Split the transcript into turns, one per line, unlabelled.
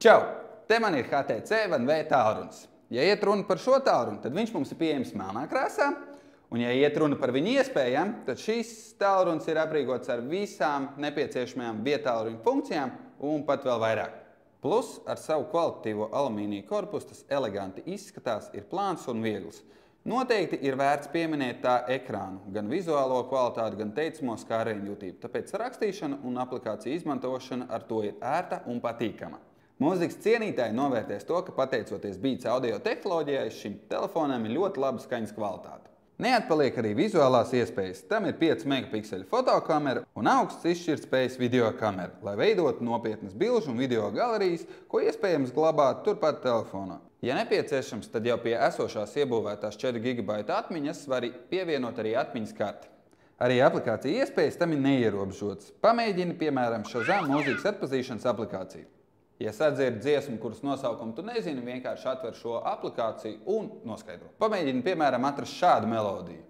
Čau! Te man ir HTC One V tālrunis. Ja iet runa par šo tālruni, tad viņš mums ir pieejams melnā krāsā. Un, ja iet runa par viņa iespējām, tad šis tālrunis ir aprīkots ar visām nepieciešamajām vietālruņa funkcijām un pat vēl vairāk. Plus, ar savu kvalitatīvo alumīnija korpusu tas eleganti izskatās, ir plāns un viegls. Noteikti ir vērts pieminēt tā ekrānu, gan vizuālo kvalitāti, gan teicamo skārējumu jutību. Tāpēc rakstīšana un aplikācija izmantošana ar to ir ērta un patīkama. Mūzikas cienītāji novērtēs to, ka pateicoties Beats audio tehnoloģijai, šim telefonam ir ļoti laba skaņas kvalitāte. Neatpaliek arī vizuālās iespējas. Tam ir 5 megapikseli fotokamera un augsts izšķirtspējas video kamera, lai veidotu nopietnas bilžu un video galerijas, ko iespējams glabāt turpat telefonā. Ja nepieciešams, tad jau pie esošās iebūvētās 4 GB atmiņas var pievienot arī atmiņas karti. Arī aplikācija iespējas tam ir neierobežotas. Pamēģini, piemēram, Shazam mūzikas atpazīšanas aplikāciju. Ja sadzirdi dziesmu, kuras nosaukumu tu nezini, vienkārši atver šo aplikāciju un noskaidro. Pamēģini, piemēram, atrast šādu melodiju.